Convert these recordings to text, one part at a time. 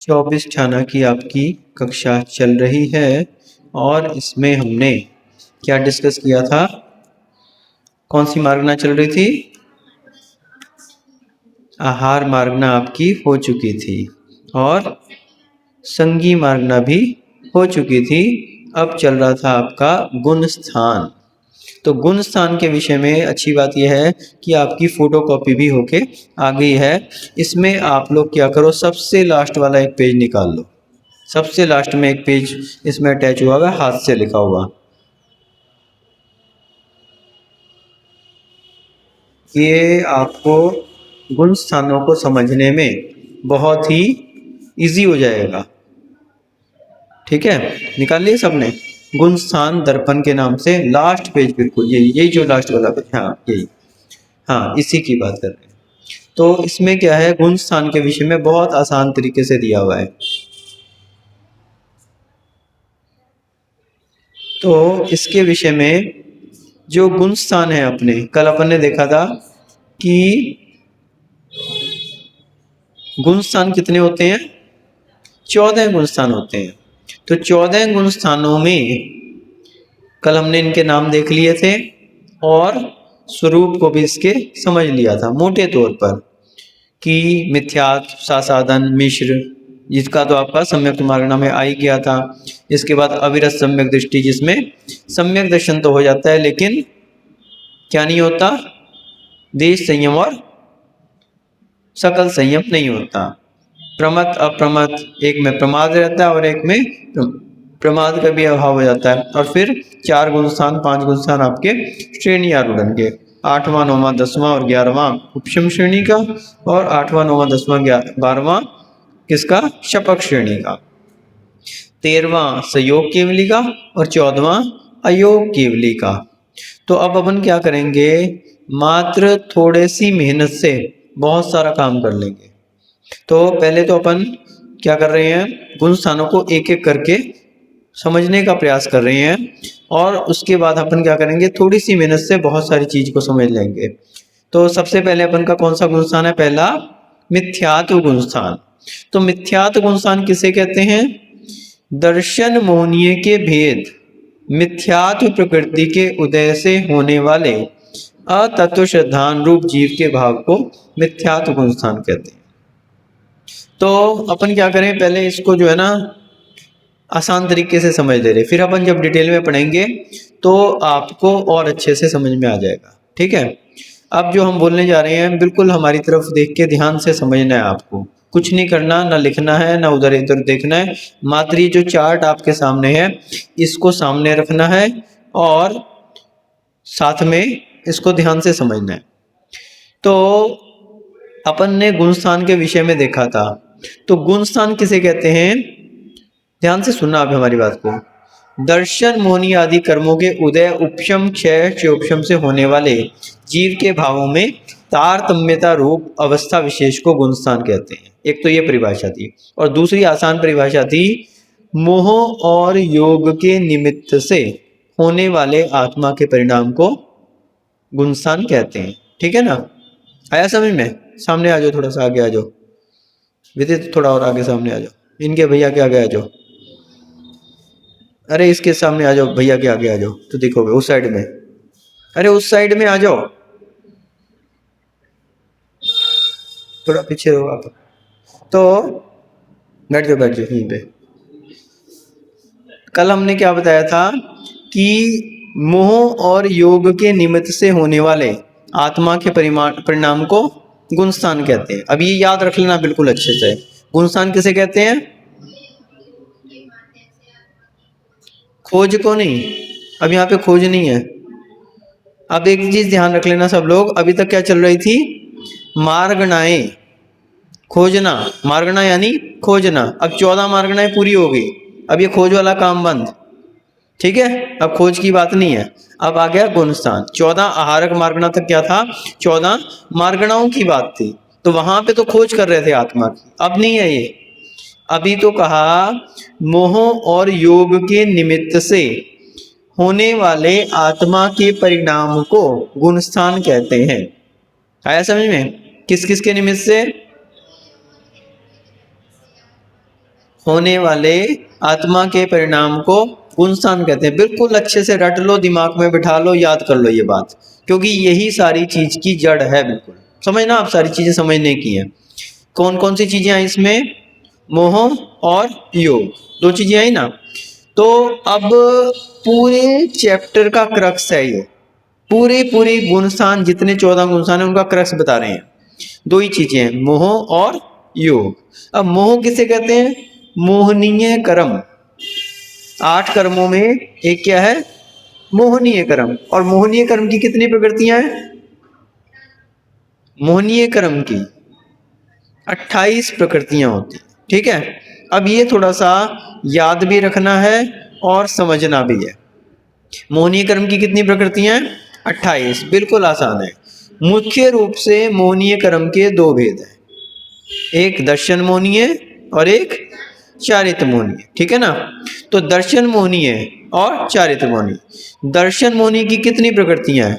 24 ठाना की आपकी कक्षा चल रही है और इसमें हमने क्या डिस्कस किया था? कौन सी मार्गना चल रही थी? आहार मार्गना आपकी हो चुकी थी और संगी मार्गना भी हो चुकी थी। अब चल रहा था आपका गुण स्थान। तो गुण स्थान के विषय में अच्छी बात यह है कि आपकी फोटोकॉपी भी होके आ गई है। इसमें आप लोग क्या करो, सबसे लास्ट वाला एक पेज निकाल लो। सबसे लास्ट में एक पेज इसमें अटैच हुआ है, हाथ से लिखा हुआ। ये आपको गुण स्थानों को समझने में बहुत ही इजी हो जाएगा। ठीक है, निकाल लिए सबने? गुण स्थान दर्पण के नाम से लास्ट पेज, बिल्कुल यही जो लास्ट वाला पेज, हाँ यही, हाँ इसी की बात कर रहे हैं। तो इसमें क्या है, गुण स्थान के विषय में बहुत आसान तरीके से दिया हुआ है। तो इसके विषय में जो गुण स्थान है, अपने कल अपन ने देखा था कि गुण स्थान कितने होते हैं? 14 गुण स्थान होते हैं। तो 14 गुण स्थानों में कल हमने इनके नाम देख लिए थे और स्वरूप को भी इसके समझ लिया था मोटे तौर पर, कि मिथ्यात्व, सासाधन, मिश्र, जिसका तो आपका सम्यक मार्गना में आ ही गया था। इसके बाद अविरत सम्यक दृष्टि, जिसमें सम्यक दर्शन तो हो जाता है लेकिन क्या नहीं होता? देश संयम और सकल संयम नहीं होता। प्रमत अप्रमत, एक में प्रमाद रहता है और एक में प्रमाद का भी अभाव हो जाता है। और फिर 4 गुण स्थान, 5 गुण स्थान आपके श्रेणी आरूढ़न के, 8वां 9वां 10वां और 11वां उपशम श्रेणी का, और 8वां 9वां 10वां 12वां किसका? शपक श्रेणी का। 13वां संयोग केवली का और 14वां अयोग केवली का। तो अब अपन क्या करेंगे, मात्र थोड़े सी मेहनत से बहुत सारा काम कर लेंगे। तो पहले तो अपन क्या कर रहे हैं, गुण स्थानों को एक एक करके समझने का प्रयास कर रहे हैं और उसके बाद अपन क्या करेंगे, थोड़ी सी मेहनत से बहुत सारी चीज को समझ लेंगे। तो सबसे पहले अपन का कौन सा गुण स्थान है? पहला मिथ्यात्व गुण स्थान। तो मिथ्यात्व गुण स्थान किसे कहते हैं? दर्शन मोहनीय के भेद, मिथ्यात्व प्रकृति के उदय से होने वाले अतत्व श्रद्धान रूप जीव के भाव को मिथ्यात्व गुण स्थान कहते हैं। तो अपन क्या करें, पहले इसको जो है ना आसान तरीके से समझ ले रहे, फिर अपन जब डिटेल में पढ़ेंगे तो आपको और अच्छे से समझ में आ जाएगा। ठीक है, अब जो हम बोलने जा रहे हैं बिल्कुल हमारी तरफ देख के ध्यान से समझना है आपको। कुछ नहीं करना, ना लिखना है ना उधर इधर देखना है। मात्र ये जो चार्ट आपके सामने है इसको सामने रखना है और साथ में इसको ध्यान से समझना है। तो अपन ने गुण स्थान के विषय में देखा था। तो गुण स्थान किसे कहते हैं? ध्यान से सुनना आप हमारी बात को। दर्शन मोहनी आदि कर्मों के उदय, उपशम, क्षय, क्षयोपशम से होने वाले जीव के भावों में तारतम्यता रूप अवस्था विशेष को गुण स्थान कहते हैं। एक तो ये परिभाषा थी और दूसरी आसान परिभाषा थी, मोह और योग के निमित्त से होने वाले आत्मा के परिणाम को गुण स्थान कहते हैं। ठीक है ना, आया समझ में? सामने आ जाओ, थोड़ा सा आगे आ जाओ विदित, थोड़ा और आगे सामने आ जाओ, इनके भैया के आगे आ जाओ। अरे इसके सामने आ जाओ, भैया के आगे आ जाओ तो देखोगे उस साइड में। अरे उस साइड में आ जाओ, थोड़ा पीछे रहो आप। तो बैठ जाओ यहीं पे। कल हमने क्या बताया था कि मोह और योग के निमित्त से होने वाले आत्मा के परिणाम को गुण स्थान कहते हैं। अब ये याद रख लेना बिल्कुल अच्छे से, गुण स्थान किसे कहते हैं? खोज को नहीं, अब यहाँ पे खोज नहीं है। अब एक चीज ध्यान रख लेना सब लोग, अभी तक क्या चल रही थी? मार्गणाएं, खोजना। मार्गणा यानी खोजना। अब 14 मार्गणाएं पूरी हो गई, अब ये खोज वाला काम बंद। ठीक है, अब खोज की बात नहीं है, अब आ गया गुण स्थान। 14 आहारक मार्गणा तक क्या था? 14 मार्गणाओं की बात थी, तो वहां पे तो खोज कर रहे थे आत्मा की। अब नहीं है ये, अभी तो कहा मोह और योग के निमित्त से होने वाले आत्मा के परिणाम को गुण स्थान कहते हैं। आया समझ में? किस किस के निमित्त से? होने वाले आत्मा के परिणाम को गुणस्थान कहते हैं। बिल्कुल अच्छे से रट लो, दिमाग में बिठा लो, याद कर लो ये बात, क्योंकि यही सारी चीज की जड़ है। बिल्कुल समझना, आप सारी चीजें समझने की हैं। कौन कौन सी चीजें आई इसमें? मोह और योग, दो चीजें आई ना। तो अब पूरे चैप्टर का क्रक्स है ये, पूरी गुणस्थान, जितने 14 गुणस्थान है उनका क्रक्स बता रहे हैं। दो ही चीजें हैं, मोह और योग। अब मोह किसे कहते हैं? मोहनीय कर्म। 8 कर्मों में एक क्या है? मोहनीय कर्म। और मोहनीय कर्म की कितनी प्रकृतियां हैं? मोहनीय कर्म की 28 प्रकृतियां होती हैं। ठीक है, अब ये थोड़ा सा याद भी रखना है और समझना भी है। मोहनीय कर्म की कितनी प्रकृतियां हैं? 28। बिल्कुल आसान है। मुख्य रूप से मोहनीय कर्म के दो भेद हैं, एक दर्शन मोहनीय और एक चारित्र मोहनीय। ठीक है ना। तो दर्शन मोहनीय और चारित्र मोहनीय। दर्शन मोहनीय की कितनी प्रकृतियां हैं?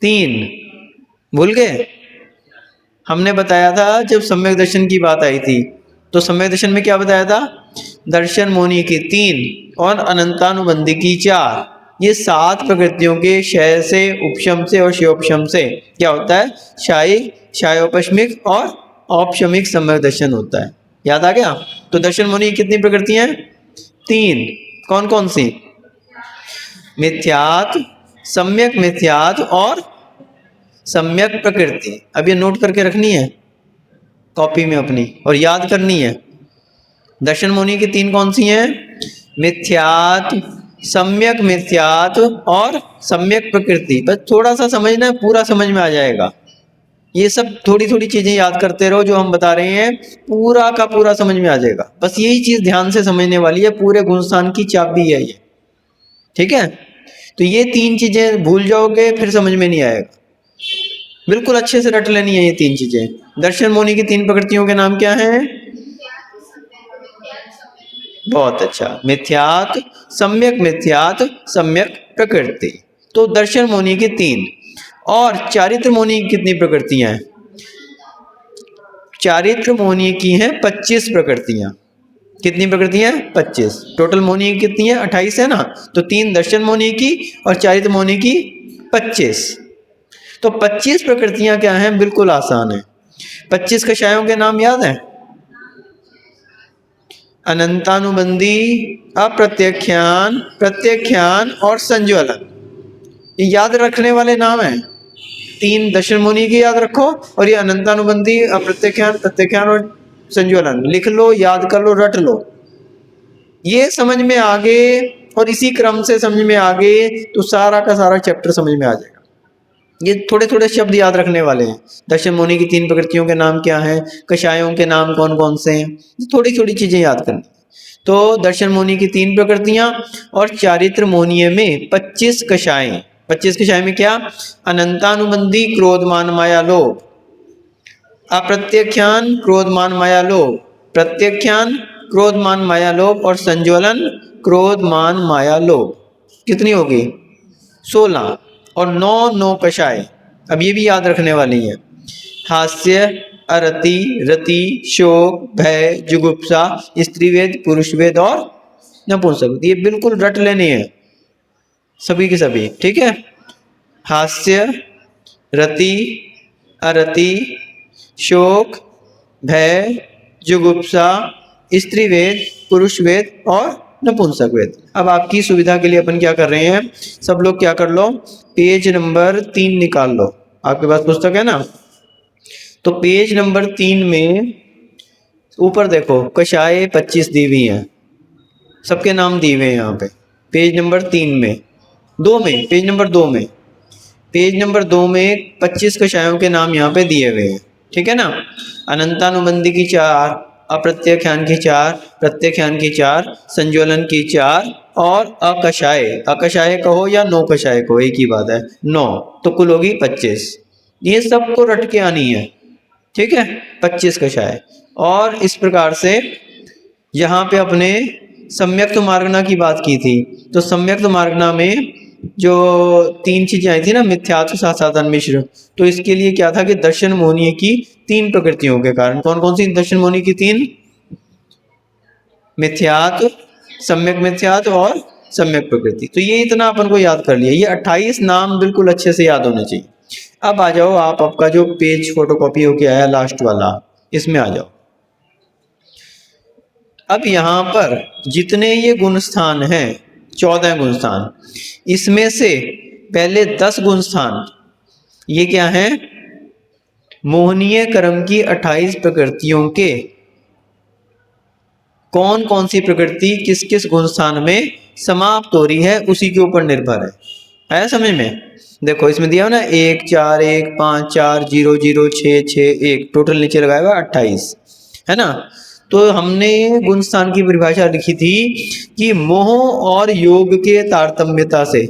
3। भूल गए? हमने बताया था जब सम्यक दर्शन की बात आई थी, तो सम्यक दर्शन में क्या बताया था? दर्शन मोहनीय की 3 और अनंतानुबंधी की 4। ये 7 प्रकृतियों के क्षय से, उपशम से और क्षयोपशम से क्या होता है? क्षय, क्षयोपशमिक और औपशमिक सम्यक दर्शन होता है। याद आ गया? तो दर्शन मोहनीय की कितनी प्रकृतियां हैं? 3। कौन कौन सी? मिथ्यात्व, सम्यक मिथ्यात्व और सम्यक प्रकृति। अब ये नोट करके रखनी है कॉपी में अपनी और याद करनी है। दर्शन मोहनीय की 3 कौन सी हैं? मिथ्यात्व, सम्यक मिथ्यात्व और सम्यक प्रकृति। बस थोड़ा सा समझना है, पूरा समझ में आ जाएगा। ये सब थोड़ी थोड़ी चीजें याद करते रहो, जो हम बता रहे हैं पूरा का पूरा समझ में आ जाएगा। बस यही चीज ध्यान से समझने वाली है, पूरे गुणस्थान की चाबी है ये। ठीक है, तो ये 3 चीजें भूल जाओगे फिर समझ में नहीं आएगा। बिल्कुल अच्छे से रट लेनी है ये 3 चीजें। दर्शन मोहनीय की 3 प्रकृतियों के नाम क्या हैं? बहुत अच्छा, मिथ्यात्व, सम्यक प्रकृति। तो दर्शन मोहनीय की 3। और चारित्र मोहनीय की कितनी प्रकृतियां हैं? चारित्र मोहनीय की हैं 25 प्रकृतियां। कितनी प्रकृतियां? 25। टोटल मोहनीय की कितनी है? 28 है ना। तो 3 दर्शन मोहनीय की और चारित्र मोहनीय की 25। तो 25 प्रकृतियां क्या हैं? बिल्कुल आसान है। 25 कषायों के नाम याद है? अनंतानुबंधी, अप्रत्यख्यान, प्रत्यख्यान और संज्वलन। ये याद रखने वाले नाम हैं। 3 दर्शन मुनि की याद रखो और ये अनंतानुबंधी, अप्रत्यख्यान, प्रत्यख्यान और संज्वलन लिख लो, याद कर लो, रट लो। ये समझ में आ गए और इसी क्रम से समझ में आ गए तो सारा का सारा चैप्टर समझ में आ जाएगा। ये थोड़े थोड़े शब्द याद रखने वाले हैं। दर्शन मुनि की 3 प्रकृतियों के नाम क्या हैं? कषायों के नाम कौन कौन से हैं? थोड़ी थोड़ी चीजें याद करनी। तो दर्शन मुनि की 3 प्रकृतियां और चारित्र मोहनीय में 25 कषाएं। 25 कषाय में क्या? अनंतानुबंधी, क्रोध मान माया लोभ, अप्रत्यख्यान, क्रोध मान माया लोभ, प्रत्यख्यान, क्रोध मान माया लोभ और संज्वलन, क्रोध मान माया लोभ। कितनी होगी? 16 और 9 कषाय। अब ये भी याद रखने वाली है। हास्य, अरति, रति, शोक, भय, जुगुप्सा, स्त्रीवेद, पुरुषवेद और नपुंसक। ये बिल्कुल रट लेने हैं सभी के सभी। ठीक है, हास्य, रति, अरति, शोक, भय, जुगुप्सा, स्त्रीवेद, पुरुषवेद और नपुंसक वेद। अब आपकी सुविधा के लिए अपन क्या कर रहे हैं, सब लोग क्या कर लो, पेज नंबर 3 निकाल लो। आपके पास पुस्तक है ना, तो पेज नंबर 3 में ऊपर देखो कषाय 25 दी हुई हैं, सबके नाम दिए हुए हैं यहाँ पे। पेज नंबर 3 में, 2 में, पेज नंबर 2 में, पेज नंबर 2 में 25 कषायों के नाम यहाँ पे दिए हुए हैं। ठीक है ना। अनंतानुबंधी की 4, अप्रत्यख्यान की 4, प्रत्यख्यान की 4, संज्वलन की 4 और अकषाय, अकषाय कहो या 9 कषाय कहो, एक ही बात है, 9, तो कुल होगी 25। ये सबको रट के आनी है। ठीक है, 25 कषाय। और इस प्रकार से यहाँ पे अपने सम्यक्त मार्गना की बात की थी, तो सम्यक्त मार्गना में जो 3 चीजें आई थी ना, मिथ्यात्व, साधन, मिश्र, तो इसके लिए क्या था कि दर्शन मोहनीय की 3 प्रकृतियों के कारण। कौन कौन सी दर्शन मोहनीय की 3? मिथ्यात्व, सम्यक मिथ्यात्व और सम्यक प्रकृति। तो ये इतना अपन को याद कर लिया, ये 28 नाम बिल्कुल अच्छे से याद होने चाहिए। अब आ जाओ आप, आपका जो पेज फोटोकॉपी होके आया लास्ट वाला, इसमें आ जाओ। अब यहाँ पर जितने ये गुण स्थान हैं, 14 गुण स्थान, इसमें से पहले 10 गुण स्थान ये क्या है, मोहनीय कर्म की 28 प्रकृतियों के कौन कौन सी प्रकृति किस किस गुण स्थान में समाप्त हो रही है उसी के ऊपर निर्भर है। आया समझ में? देखो इसमें दिया हो ना 1 4 1 5 4 0 0 6 6 1, टोटल नीचे लगाया हुआ 28 है ना। तो हमने गुण स्थान की परिभाषा लिखी थी कि मोह और योग के तारतम्यता से,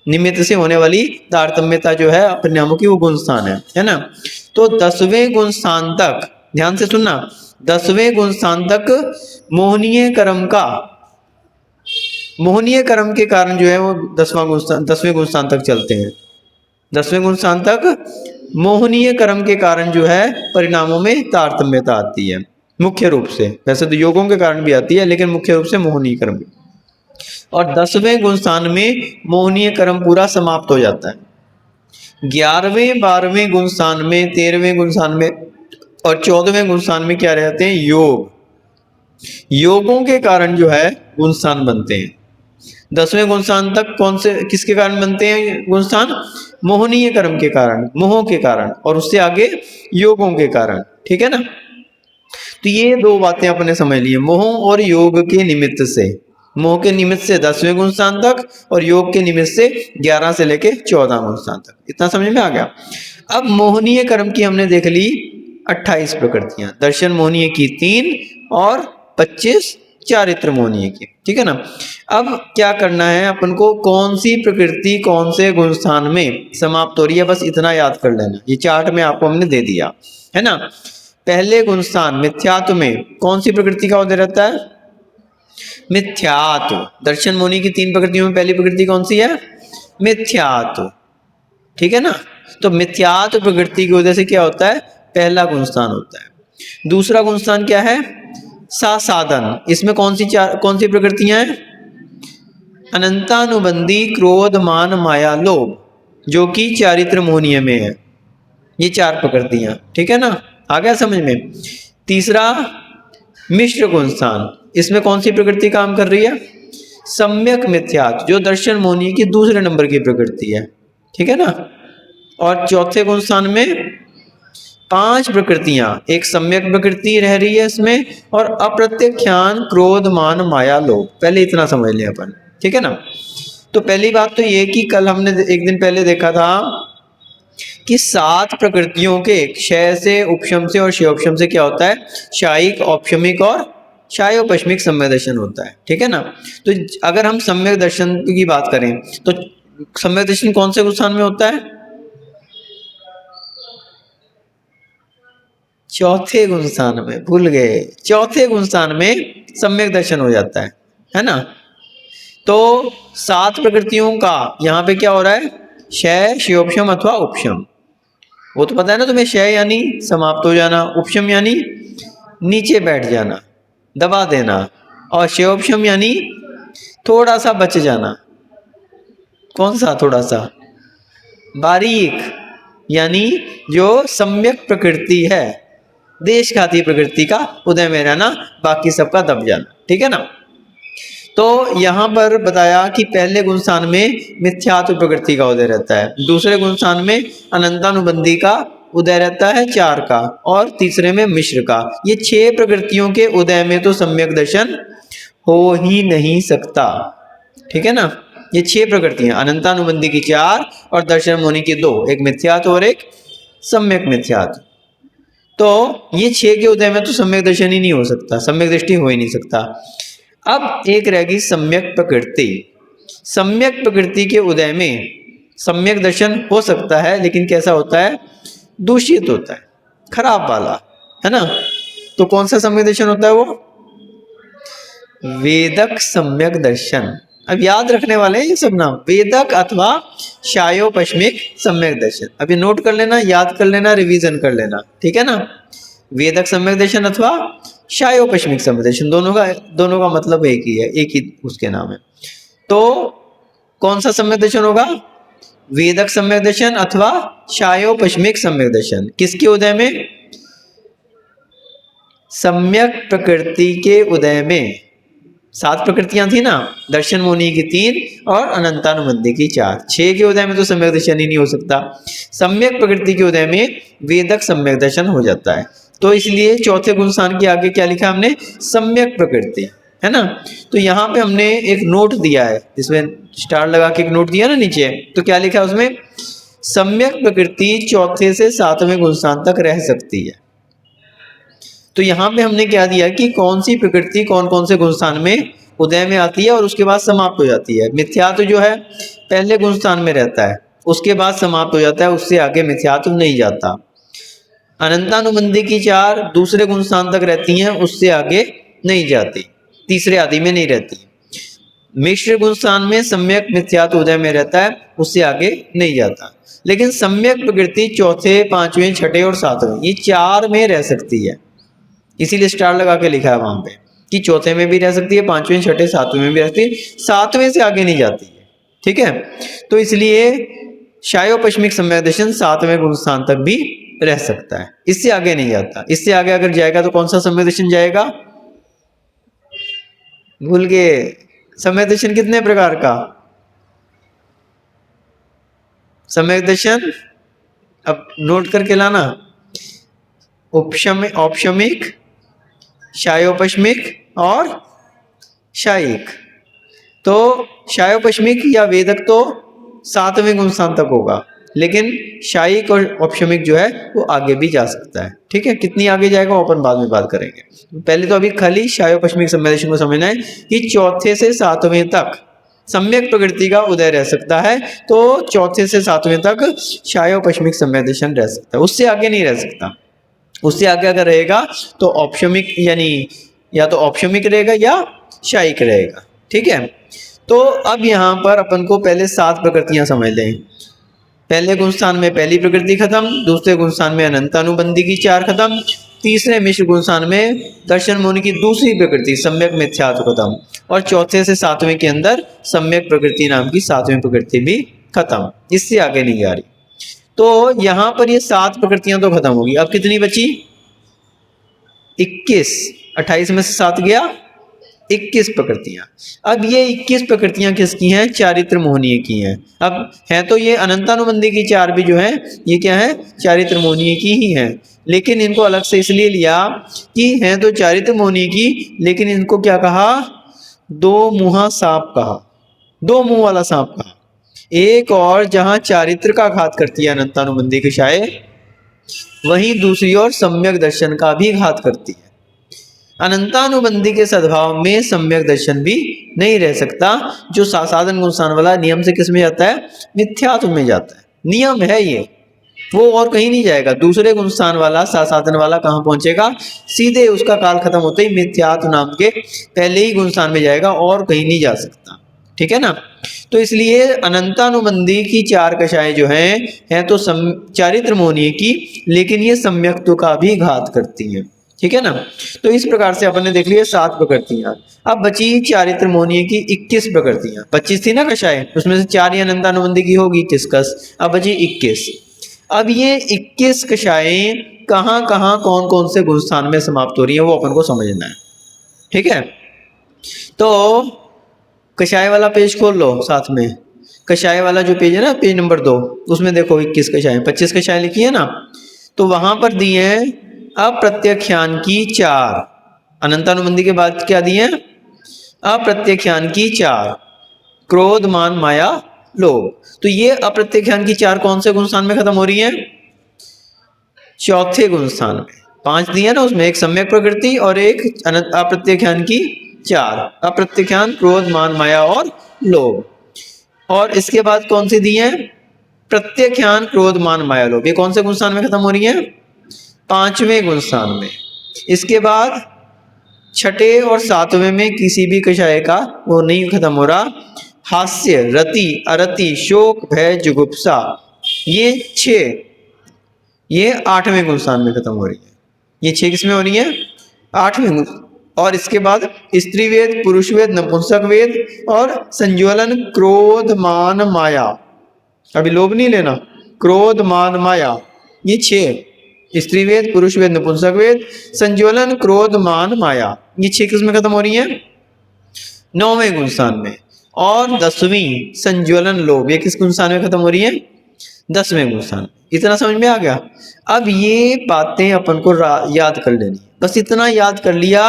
निमित्त से होने वाली तारतम्यता जो है अपने नामों की, वो गुण स्थान है ना। तो 10वें गुण स्थान तक ध्यान से सुनना, 10वें गुण स्थान तक मोहनीय कर्म का, मोहनीय कर्म के कारण जो है वो 10वें गुण स्थान तक चलते हैं। 10वें गुण स्थान तक मोहनीय कर्म के कारण जो है परिणामों में तारतम्यता आती है मुख्य रूप से। वैसे तो योगों के कारण भी आती है, लेकिन मुख्य रूप से मोहनीय कर्म। और 10वें गुण स्थान में मोहनीय कर्म पूरा समाप्त हो जाता है। 11वें 12वें गुण स्थान में, 13वें गुण स्थान में और 14वें गुण स्थान में क्या रहते हैं, योग। योगों के कारण जो है गुण स्थान बनते हैं। 10वें गुण स्थान तक कौन से, किसके कारण बनते हैं गुण स्थान, मोहनीय कर्म के कारण, मोह के कारण, और उससे आगे योगों के कारण। ठीक है ना। तो ये दो बातें अपने समझ लिए, मोह और योग के निमित्त से, मोह के निमित्त से 10वें गुण स्थान तक और योग के निमित्त से 11 से लेके 14 गुण स्थान तक। इतना समझ में आ गया। अब मोहनीय कर्म की हमने देख ली 28 प्रकृतियां, दर्शन मोहनीय की 3 और 25 चारित्र मोहनीय की। ठीक है ना। अब क्या करना है अपन को, कौन सी प्रकृति कौन से गुण स्थान में समाप्त हो रही है, बस इतना याद कर लेना। ये चार्ट में आपको हमने दे दिया है ना। पहले गुण स्थान मिथ्यात्व में कौन सी प्रकृति का उदय रहता है, मिथ्यात्व। दर्शन मोहनीय की 3 प्रकृतियों में पहली प्रकृति कौन सी है, मिथ्यात्व। ठीक है ना। तो मिथ्यात्व प्रकृति की वजह से क्या होता है, पहला गुण स्थान होता है। दूसरा गुण स्थान क्या है, साधन। इसमें कौन सी प्रकृतियां हैं, अनंतानुबंधी, क्रोध, मान, माया, लोभ, जो कि चारित्र मोहनीय में है। ये 4 प्रकृतियां। ठीक है ना, आ गया समझ में। तीसरा मिश्र गुण स्थान, इसमें कौन सी प्रकृति काम कर रही है, सम्यक मिथ्यात्व, जो दर्शन मोहनीय की दूसरे नंबर की प्रकृति है। ठीक है ना। और चौथे गुण स्थान में 5 प्रकृतियां, एक सम्यक प्रकृति रह रही है इसमें, और अप्रत्यक्षान, क्रोध, मान, माया, लोभ। पहले इतना समझ लिया अपन। ठीक है ना। तो पहली बात तो ये कि कल हमने एक दिन पहले देखा था कि 7 प्रकृतियों के क्षय से, उपशम से और क्षयोपशम से क्या होता है, शायिक, औपशमिक और क्षयोपशमिक सम्यक दर्शन होता है। ठीक है ना। तो अगर हम सम्यक दर्शन की बात करें तो सम्यक दर्शन कौन से स्थान में होता है, चौथे गुण स्थान में। भूल गए, चौथे गुण स्थान में सम्यक दर्शन हो जाता है ना। तो 7 प्रकृतियों का यहाँ पे क्या हो रहा है, क्षय, क्षयोपशम अथवा उपशम। वो तो पता है ना तुम्हें, क्षय यानी समाप्त हो जाना, उपशम यानी नीचे बैठ जाना, दबा देना, और क्षयोपशम यानी थोड़ा सा बच जाना। कौन सा थोड़ा सा, बारीक, यानी जो सम्यक प्रकृति है, देशघाती प्रकृति का उदय में रहना, बाकी सबका दब जाना। ठीक है ना। तो यहां पर बताया कि पहले गुण स्थान में मिथ्यात्व प्रकृति का उदय रहता है, दूसरे गुण स्थान में अनंतानुबंधी का उदय रहता है 4 का, और तीसरे में मिश्र का। ये 6 प्रकृतियों के उदय में तो सम्यक दर्शन हो ही नहीं सकता। ठीक है ना। ये 6 प्रकृतियां, अनंतानुबंधी की 4 और दर्शन मोहनीय की 2, एक मिथ्यात्व और एक सम्यक मिथ्यात्व। तो ये 6 के उदय में तो सम्यक दर्शन ही नहीं हो सकता, सम्यक दृष्टि हो ही नहीं सकता। अब एक रहेगी सम्यक प्रकृति। सम्यक प्रकृति के उदय में सम्यक दर्शन हो सकता है, लेकिन कैसा होता है, दूषित होता है, खराब वाला, है ना। तो कौन सा सम्यक दर्शन होता है, वो वेदक सम्यक दर्शन। अब याद रखने वाले हैं ये सब नाम, वेदक अथवा क्षयोपशमिक सम्यक दर्शन। अभी नोट कर लेना, याद कर लेना, रिवीजन कर लेना। ठीक है ना। वेदक सम्यक दर्शन अथवा शायोपश्मिक संवेदशन, दोनों का मतलब एक ही है, एक ही उसके नाम है। तो कौन सा संवेदशन होगा? वेदक संवेदशन अथवा शायोपश्मिक संवेदशन। किसके उदय में? सम्यक प्रकृति के उदय में। 7 प्रकृतियां थी ना, दर्शन मुनि की 3 और अनंतानुबंधी की 4, 6 के उदय में तो सम्यक दर्शन ही नहीं हो सकता। सम्यक प्रकृति के उदय में वेदक सम्यक दर्शन हो जाता है। तो इसलिए चौथे गुण स्थान के आगे क्या लिखा हमने? सम्यक प्रकृति, है ना। तो यहाँ पे हमने एक नोट दिया है, इसमें स्टार लगा के एक नोट दिया ना नीचे, तो क्या लिखा है उसमें? सम्यक प्रकृति चौथे से 7वें गुण स्थान तक रह सकती है। तो यहाँ पे हमने क्या दिया कि कौन सी प्रकृति कौन कौन से गुण स्थान में उदय में आती है और उसके बाद समाप्त हो जाती है। मिथ्यात्व जो है पहले गुण स्थान में रहता है, उसके बाद समाप्त हो जाता है, उससे आगे मिथ्यात्व नहीं जाता। अनंतानुबंधी की 4 दूसरे गुण स्थान तक रहती हैं, उससे आगे नहीं जाती, तीसरे आदि में नहीं रहती। मिश्र गुण स्थान में सम्यक मिथ्यात्व उदय में रहता है, उससे आगे नहीं जाता। लेकिन सम्यक प्रकृति चौथे, 5वें, 6ठे और 7वें, ये 4 में रह सकती है, इसीलिए स्टार लगा के लिखा है वहां पे कि चौथे में भी रह सकती है, 5वें, 6ठे, 7वें में भी रहती है, 7वें से आगे नहीं जाती है। ठीक है, तो इसलिए शायोपश्मिक संवेदशन 7वें गुण स्थान तक भी रह सकता है, इससे आगे नहीं जाता। इससे आगे अगर जाएगा तो कौन सा संवेदशन जाएगा? भूल गए। संवेदशन कितने प्रकार का? संवेदशन अब नोट करके लाना, औपशमिक, शायोपश्मिक और शायिक। तो शायोपश्मिक या वेदक तो 7वें गुण स्थान तक होगा, लेकिन शायिक और औपशमिक जो है वो आगे भी जा सकता है। ठीक है, कितनी आगे जाएगा वो अपन बाद में बात करेंगे। पहले तो अभी खाली शायोपश्मिक संवेदशन को समझना है कि चौथे से 7वें तक सम्यक प्रकृति का उदय रह सकता है, तो चौथे से 7वें तक शायोपश्मिक संवेदशन रह सकता है, उससे आगे नहीं रह सकता। उससे आगे अगर रहेगा तो औपशमिक, यानी या तो औपशमिक रहेगा या शायिक रहेगा। ठीक है, तो अब यहाँ पर अपन को पहले 7 प्रकृतियां समझ लें। पहले गुण स्थान में पहली प्रकृति खत्म, दूसरे गुण स्थान में अनंतानुबंधी की 4 खत्म, तीसरे मिश्र गुण स्थान में दर्शन मुनि की दूसरी प्रकृति सम्यक मिथ्यात्व खत्म, और चौथे से 7वें के अंदर सम्यक प्रकृति नाम की 7वीं प्रकृति भी खत्म, इससे आगे नहीं जा रही। तो यहां पर ये 7 प्रकृतियां तो खत्म होगी। अब कितनी बची? 21। 28 में से 7 गया, 21 प्रकृतियां। अब ये 21 प्रकृतियां किसकी हैं? चारित्र मोहनीय की हैं। अब है तो ये अनंतानुबंधी की 4 भी जो है ये क्या है? चारित्र मोहनीय की ही हैं, लेकिन इनको अलग से इसलिए लिया कि हैं तो चारित्र मोहनीय की, लेकिन इनको क्या कहा? 2 मुहा सांप कहा, 2 मुंह वाला सांप कहा। एक और जहां चारित्र का घात करती है अनंतानुबंधी की शाय, वहीं दूसरी ओर सम्यक दर्शन का भी घात करती है। अनंतानुबंधी के सद्भाव में सम्यक दर्शन भी नहीं रह सकता, जो सासाधन गुण स्थान वाला नियम से किस में जाता है? मिथ्यात्व में जाता है। नियम है ये, वो और कहीं नहीं जाएगा। दूसरे गुण स्थान वाला सासाधन वाला कहाँ पहुंचेगा? सीधे उसका काल खत्म होते ही मिथ्यात्व नाम के पहले ही गुण स्थान में जाएगा और कहीं नहीं जा सकता। ठीक है ना, तो इसलिए अनंतानुबंधी की 4 कषाएं जो हैं तो चारित्र मोहनीय की, लेकिन ये सम्यक्त्व का भी घात करती हैं। ठीक है ना, तो इस प्रकार से अपन ने देख लिया 7 प्रकृतियां। अब बची चारित्र मोहनीय की 21 प्रकृतियां। 25 थी ना कषाएं, उसमें से 4 ही अनंतानुबंधी की होगी, 21। अब बची 21। अब ये 21 कषाएं कहाँ कहाँ कौन कौन से गुण स्थान में समाप्त हो रही है वो अपन को समझना है। ठीक है, तो कषाय वाला पेज खोल लो साथ में। कषाय वाला जो पेज है ना, पेज नंबर 2, उसमें देखो 21 कषाय, 25 कषाय लिखी है ना, तो वहां पर दिए हैं अप्रत्यख्यान की 4। अनंतानुबंधी के बाद क्या दिए हैं? अप्रत्यख्यान की 4, क्रोध, मान, माया, लोभ। तो ये अप्रत्यख्यान की 4 कौन से गुण स्थान में खत्म हो रही है? चौथे गुण स्थान में। 5 दिए ना उसमें, एक सम्यक प्रकृति और एक अप्रत्यख्यान की 4। अप्रत्यख्यान, क्रोध, मान, माया और लोभ। और इसके बाद कौन सी दी है? प्रत्यख्यान, क्रोध, मान, माया, लोभ। ये कौन से गुण स्थान में खत्म हो रही है? 5वें गुण स्थान में। इसके बाद 6ठे और 7वें में किसी भी कषाय का वो नहीं खत्म हो रहा। हास्य, रति, अरति, शोक, भय, जुगुप्सा, ये 6, ये 8वें गुण स्थान में खत्म हो रही है। ये 6 किसमें हो रही है? 8वें। और इसके बाद स्त्री वेद, पुरुष वेद, नपुंसक वेद और संज्वलन, क्रोध, मान, माया। अभी लोभ नहीं लेना, क्रोध, मान, माया, ये 6। स्त्री वेद, पुरुष वेद, नपुंसक वेद, संज्वलन, क्रोध, मान, माया, ये 6 किसमें खत्म हो रही है? 9वें गुण स्थान में। और 10वीं संज्वलन, लोभ, ये किस गुण स्थान में खत्म हो रही है? 10वें गुण स्थान। इतना समझ में आ गया? अब ये बातें अपन को याद कर लेनी, बस इतना याद कर लिया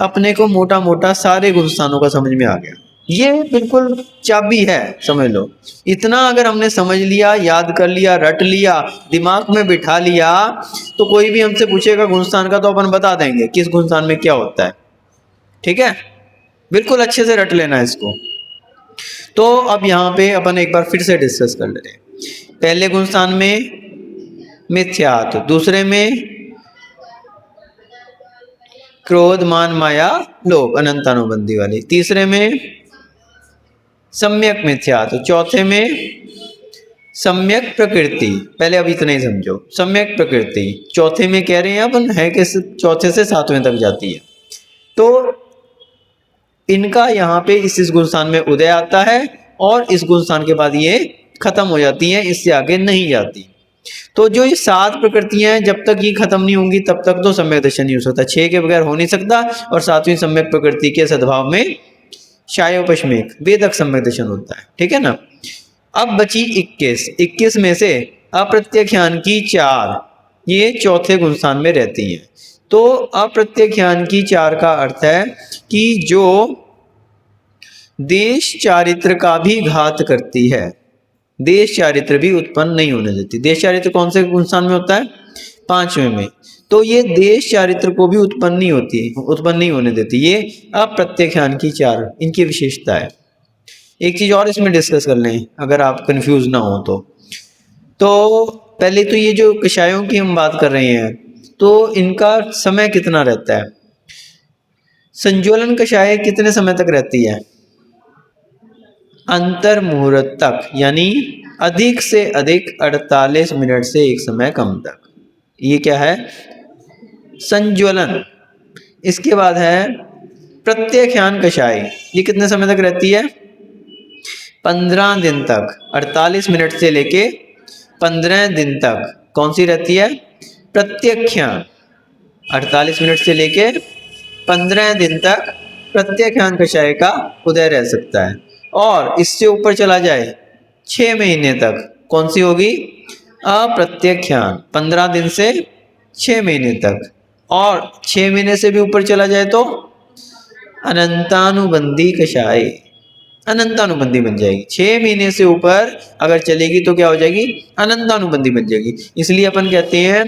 अपने को, मोटा मोटा सारे गुण स्थानों का समझ में आ गया। ये बिल्कुल चाबी है, समझ लो। इतना अगर हमने समझ लिया, याद कर लिया, रट लिया, दिमाग में बिठा लिया, तो कोई भी हमसे पूछेगा गुण स्थान का तो अपन बता देंगे किस गुण स्थान में क्या होता है। ठीक है, बिल्कुल अच्छे से रट लेना इसको। तो अब यहाँ पे अपन एक बार फिर से डिस्कस कर लेते हैं। पहले गुण स्थान में मिथ्यात्व, दूसरे में क्रोध, मान, माया, लोभ, अनंतानुबंधी वाली, तीसरे में सम्यक मिथ्यात्व, चौथे में सम्यक प्रकृति। पहले अब इतना ही समझो, सम्यक प्रकृति चौथे में कह रहे हैं अपन, है कि चौथे से 7वें तक जाती है। तो इनका यहाँ पे इस गुण स्थान में उदय आता है और इस गुण स्थान के बाद ये खत्म हो जाती हैं, इससे आगे नहीं जाती। तो जो ये 7 प्रकृतियां हैं, जब तक ये खत्म नहीं होंगी तब तक तो सम्यक दर्शन नहीं हो सकता। 6 के बगैर हो नहीं सकता। और 7वीं सम्यक प्रकृति के सद्भाव में शायोपश्मेक वेदक सम्यक दर्शन होता है। ठीक है ना। अब बची 21 में से अप्रत्यक्षान की 4 ये चौथे गुण स्थान में रहती हैं। तो अप्रत्यक्षान की 4 का अर्थ है कि जो देश चारित्र का भी घात करती है, देश चारित्र भी उत्पन्न नहीं होने देती। देश चारित्र कौन से गुण स्थान में होता है? 5वें में। तो ये देश चारित्र को भी उत्पन्न नहीं होने देती। ये अप्रत्यक्षान की 4 इनकी विशेषता है। एक चीज और इसमें डिस्कस कर लें अगर आप कंफ्यूज ना हो तो पहले तो ये जो कषायों की हम बात कर रहे हैं तो इनका समय कितना रहता है? संज्वलन कषाय कितने समय तक रहती है? अंतर मुहूर्त तक, यानी अधिक से अधिक 48 मिनट से एक समय कम तक। ये क्या है? संज्वलन। इसके बाद है प्रत्यक्षान कषाय, ये कितने समय तक रहती है? 15 दिन तक। 48 मिनट से लेके 15 दिन तक कौन सी रहती है? प्रत्यक्षान। 48 मिनट से लेके 15 दिन तक प्रत्यक्षान कषाय का उदय रह सकता है। और इससे ऊपर चला जाए 6 महीने तक, कौन सी होगी? अप्रत्यक्षान। 15 दिन से 6 महीने तक। और 6 महीने से भी ऊपर चला जाए तो अनंतानुबंधी कषाय, अनंतानुबंधी बन जाएगी। 6 महीने से ऊपर अगर चलेगी तो क्या हो जाएगी? अनंतानुबंधी बन जाएगी। इसलिए अपन कहते हैं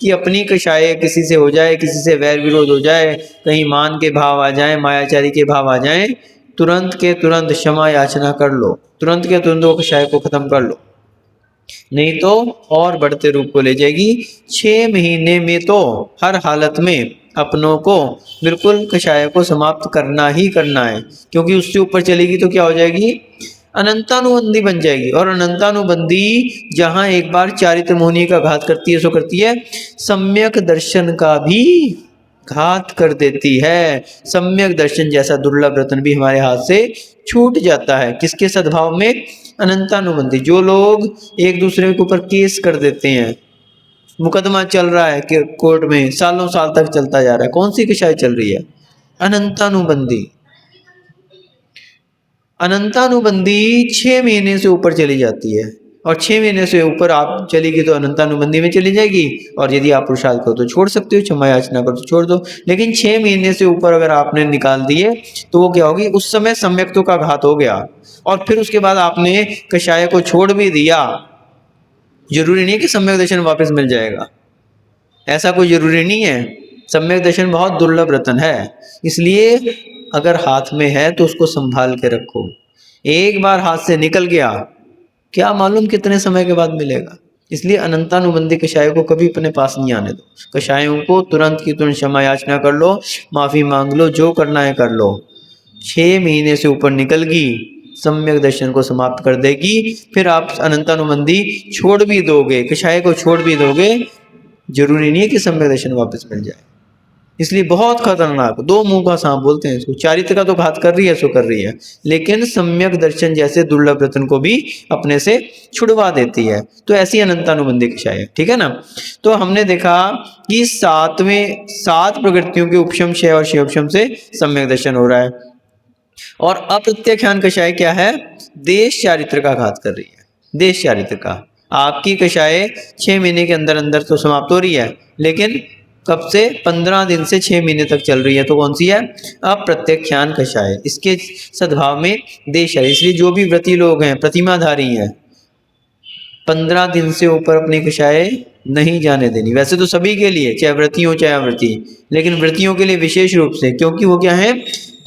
कि अपनी कषाय किसी से हो जाए, किसी से वैर विरोध हो जाए, कहीं मान के भाव आ जाए, मायाचारी के भाव आ जाए, तुरंत के तुरंत क्षमा याचना कर लो, तुरंत के तुरंत वो कषाय को खत्म कर लो, नहीं तो और बढ़ते रूप को ले जाएगी। 6 महीने में तो हर हालत में अपनों को बिल्कुल कषाय को समाप्त करना ही करना है, क्योंकि उससे ऊपर चलेगी तो क्या हो जाएगी? अनंतानुबंधी बन जाएगी। और अनंतानुबंधी जहां एक बार चारित्र मोहिनी का घात करती है सो करती है, सम्यक दर्शन का भी घात कर देती है। सम्यक दर्शन जैसा दुर्लभ रत्न भी हमारे हाथ से छूट जाता है। किसके सद्भाव में? अनंतानुबंधी। जो लोग एक दूसरे के ऊपर केस कर देते हैं, मुकदमा चल रहा है कि कोर्ट में सालों साल तक चलता जा रहा है, कौन सी कषाय चल रही है? अनंतानुबंधी। अनंतानुबंधी 6 महीने से ऊपर चली जाती है, और 6 महीने से ऊपर आप चलेगी तो अनंतानुबंधी में चली जाएगी। और यदि आप पुरुषार्थ करो तो छोड़ सकते हो, क्षमा याचना करो तो छोड़ दो। लेकिन 6 महीने से ऊपर अगर आपने निकाल दिए तो वो क्या होगी? उस समय सम्यक्तों का घात हो गया, और फिर उसके बाद आपने कषाय को छोड़ भी दिया। जरूरी नहीं है कि सम्यक दर्शन वापस मिल जाएगा, ऐसा कोई जरूरी नहीं है। सम्यक दर्शन बहुत दुर्लभ रत्न है, इसलिए अगर हाथ में है तो उसको संभाल के रखो। एक बार हाथ से निकल गया, क्या मालूम कितने समय के बाद मिलेगा। इसलिए अनंतानुबंधी कषाय को कभी अपने पास नहीं आने दो। कषायों को तुरंत की तुरंत क्षमा याचना कर लो, माफी मांग लो, जो करना है कर लो। 6 महीने से ऊपर निकल गई, सम्यक दर्शन को समाप्त कर देगी। फिर आप अनंतानुबंधी छोड़ भी दोगे, कषाय को छोड़ भी दोगे, जरूरी नहीं है कि सम्यक दर्शन वापस मिल जाए। इसलिए बहुत खतरनाक, दो मुंह का सांप बोलते हैं इसको। चारित्र का तो घात कर रही है, सो कर रही है, लेकिन सम्यक दर्शन जैसे दुर्लभ रत्न को भी अपने से छुड़वा देती है। तो ऐसी अनंतानुबंधी कषाय है, ठीक है ना। तो हमने देखा कि सात प्रकृतियों के उपशम क्षय और क्षयोपशम से सम्यक दर्शन हो रहा है। और अप्रत्याख्यान कषाय क्या है? देश चारित्र का घात कर रही है, देश चारित्र का। आपकी कषाय 6 महीने के अंदर अंदर तो समाप्त हो रही है, लेकिन कब से? 15 दिन से 6 महीने तक चल रही है। तो कौन सी है? अप्रत्याख्यान कषाय। इसके सद्भाव में देश है, इसलिए जो भी व्रती लोग हैं, प्रतिमाधारी हैं, 15 दिन से ऊपर अपनी कषाय नहीं जाने देनी। वैसे तो सभी के लिए, चाहे व्रती हो चाहे अव्रती, लेकिन व्रतियों के लिए विशेष रूप से, क्योंकि वो क्या है?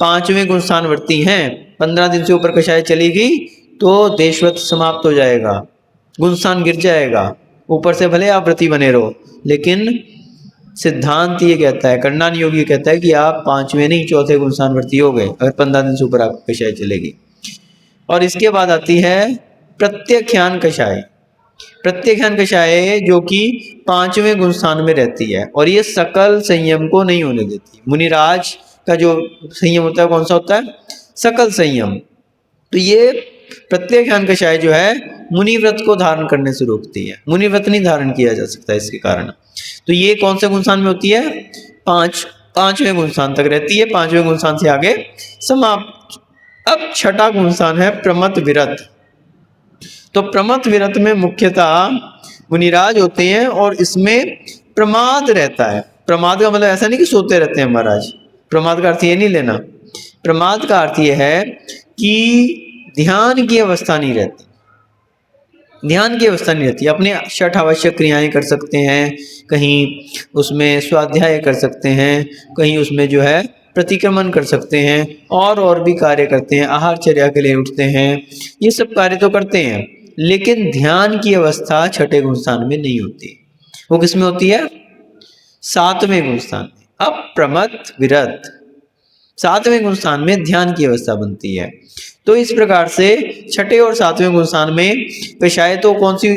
5वें गुणस्थान व्रती हैं। 15 दिन से ऊपर कषाय चली गई तो देशव्रत समाप्त हो जाएगा, गुणस्थान गिर जाएगा। ऊपर से भले आप व्रती बने रहो, लेकिन सिद्धांत ये कहता है, करणान योग ये कहता है कि आप 5वें नहीं 4थे गुणस्थान व्रती हो गए अगर 15 दिन से ऊपर आपकी कषाय चलेगी। और इसके बाद आती है प्रत्याख्यान कषाय। प्रत्याख्यान कषाय जो कि 5वें गुणस्थान में रहती है, और ये सकल संयम को नहीं होने देती। मुनिराज का जो संयम होता है कौन सा होता है? सकल संयम। तो ये प्रत्याख्यान कषाय जो है मुनिव्रत को धारण करने से रोकती है, मुनिव्रत नहीं धारण किया जा सकता इसके कारण। तो ये कौन से गुणस्थान में होती है? 5वें गुणस्थान तक रहती है, 5वें गुणस्थान से आगे समाप्त। अब छठा गुणस्थान है प्रमथ विरत। तो प्रमथ विरत में मुख्यतः मुनिराज होते हैं, और इसमें प्रमाद रहता है। प्रमाद का मतलब ऐसा नहीं कि सोते रहते हैं महाराज, प्रमाद का अर्थ ये नहीं लेना। प्रमाद का अर्थ ये है कि ध्यान की अवस्था नहीं रहती, ध्यान की अवस्था नहीं रहती। अपने षठ आवश्यक क्रियाएं कर सकते हैं, कहीं उसमें स्वाध्याय कर सकते हैं, कहीं उसमें जो है प्रतिक्रमण कर सकते हैं, और भी कार्य करते हैं, आहारचर्या के लिए उठते हैं, ये सब कार्य तो करते हैं, लेकिन ध्यान की अवस्था छठे गुणस्थान में नहीं होती। वो किसमें होती है? 7वें गुणस्थान में। अब प्रमथ विरत 7वें गुणस्थान में ध्यान की अवस्था बनती है। तो इस प्रकार से छठे और 7वें गुणस्थान में कषाय तो कौन सी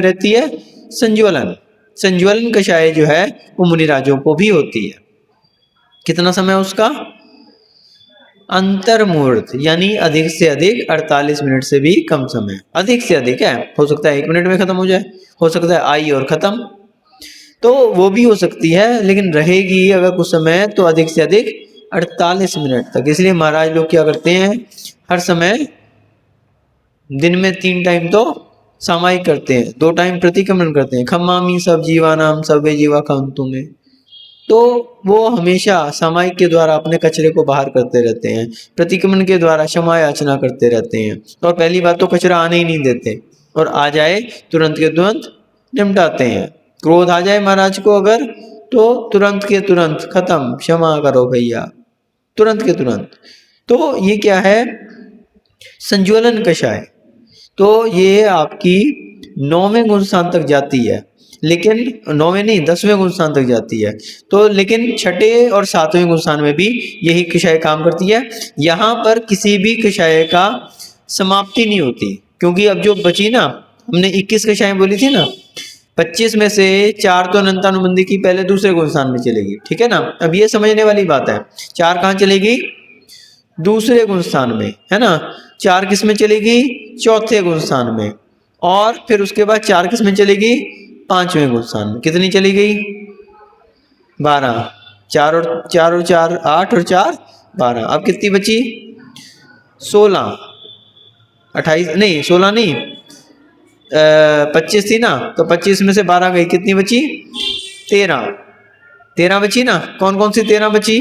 रहती है? संज्वलन। संज्वलन कषाय जो है वो मुनिराजों को भी होती है। कितना समय उसका? अंतर्मुहूर्त, यानी अधिक से अधिक 48 मिनट से भी कम समय। अधिक से अधिक है, हो सकता है 1 मिनट में खत्म हो जाए, हो सकता है आई और खत्म, तो वो भी हो सकती है, लेकिन रहेगी अगर कुछ समय तो अधिक से अधिक 48 मिनट तक। इसलिए महाराज लोग क्या करते हैं? हर समय दिन में 3 टाइम तो सामायिक करते हैं, 2 टाइम प्रतिक्रमण करते हैं। खम्मामी सब जीवानाम सर्वे जीवा खंतु में। तो वो हमेशा सामायिक के द्वारा अपने कचरे को बाहर करते रहते हैं, प्रतिक्रमण के द्वारा क्षमा याचना करते रहते हैं। और पहली बात तो कचरा आने ही नहीं देते, और आ जाए तुरंत के तुरंत निपटाते हैं। क्रोध आ जाए महाराज को अगर, तो तुरंत के तुरंत खत्म, क्षमा करो भैया, तुरंत के तुरंत। तो ये क्या है? संज्वलन कषाय। तो ये आपकी 9वें गुणस्थान तक जाती है, लेकिन 9वें नहीं 10वें गुणस्थान तक जाती है। तो लेकिन छठे और 7वें गुणस्थान में भी यही कषाय काम करती है। यहाँ पर किसी भी कषाय का समाप्ति नहीं होती, क्योंकि अब जो बची ना, हमने 21 कषाय बोली थी ना, 25 में से 4 तो अनंतानुबंधी की पहले दूसरे गुणस्थान में चलेगी, ठीक है ना। अब ये समझने वाली बात है, 4 कहाँ चलेगी? दूसरे गुणस्थान में, है ना। 4 किस में चलेगी? चौथे गुणस्थान में। और फिर उसके बाद 4 किस में चलेगी? 5वें गुणस्थान में। कितनी चली गई? 12। 4 और 4 8 और 4 12। अब कितनी बची? 16। 28 नहीं, 16 नहीं, 25 थी ना, तो 25 में से 12 गई, कितनी बची? 13 बची ना। कौन कौन सी 13 बची?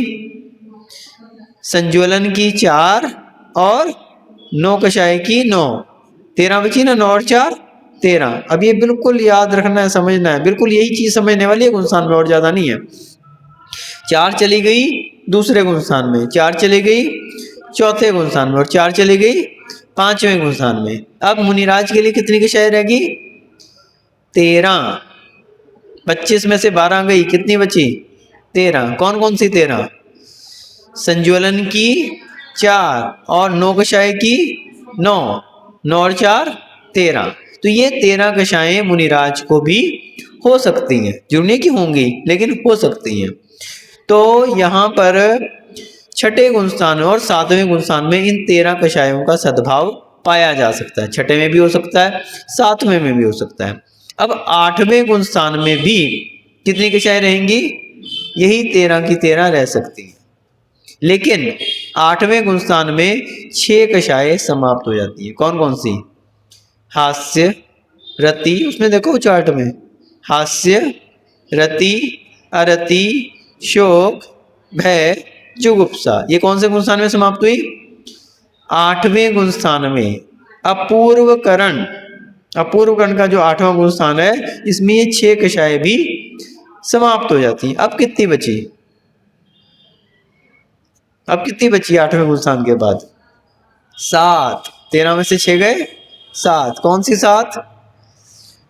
संज्वलन की 4 और 9 कषाय की 9, 13 बची ना। 9 और 4 13। अब ये बिल्कुल याद रखना है, समझना है, बिल्कुल यही चीज समझने वाली है गुणस्थान में, और ज्यादा नहीं है। 4 चली गई दूसरे गुणस्थान में, 4 चली गई चौथे गुणस्थान में, और 4 चली गई 5वें गुणस्थान में। अब मुनिराज के लिए कितनी कषाय रहेगी? 13। 25 में से 12 गई, कितनी बची? 13। कौन कौन सी 13? संज्वलन की 4 और 9 कषाय की 9। 9 और 4 13। तो ये 13 कषायें मुनिराज को भी हो सकती हैं, जरूरी नहीं कि होंगी, लेकिन हो सकती हैं। तो यहाँ पर छठे गुणस्थान और सातवें गुणस्थान में इन 13 कषायों का सद्भाव पाया जा सकता है। छठे में भी हो सकता है, सातवें में भी हो सकता है। अब आठवें गुणस्थान में भी कितनी कषाएं रहेंगी? यही 13 की 13 रह सकती हैं। लेकिन आठवें गुणस्थान में 6 कषाएं समाप्त हो जाती है। कौन कौन सी? हास्य, रति, उसमें देखो चार्ट में, हास्य, रति, अरति, शोक, भय, जुगुप्सा, ये कौन से गुणस्थान में समाप्त हुई? आठवें गुणस्थान में। अपूर्वकरण, अपूर्वकरण का जो आठवां गुणस्थान है, इसमें ये 6 कषाएं भी समाप्त हो जाती हैं। अब कितनी बची? अब कितनी बची आठवें गुणस्थान के बाद? 7। 13 में से 6 गए, 7। कौन सी 7?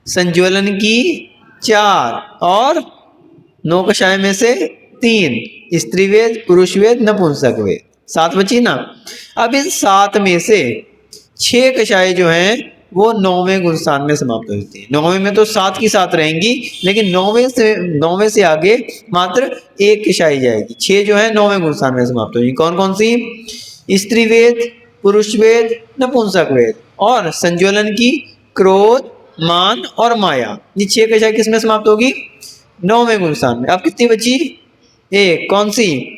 संज्वलन की 4 और 9 कषाय में से 3, स्त्रीवेद, पुरुषवेद, नपुंसक वेद, 7 बची ना। अब इन 7 में से 6 कषाय जो हैं वो 9वें गुणस्थान में समाप्त होती है। 9वें में तो 7 की 7 रहेंगी, लेकिन 9वें से आगे मात्र 1 कषाय जाएगी। 6 जो है 9वें गुणस्थान में समाप्त होगी। कौन कौन सी? स्त्रीवेद, पुरुषवेद, नपुंसक वेद और संज्वलन की क्रोध, मान और माया। ये 6 कषाय किस में समाप्त होगी? 9वें गुणस्थान में। अब कितनी बची? 1। कौन सी?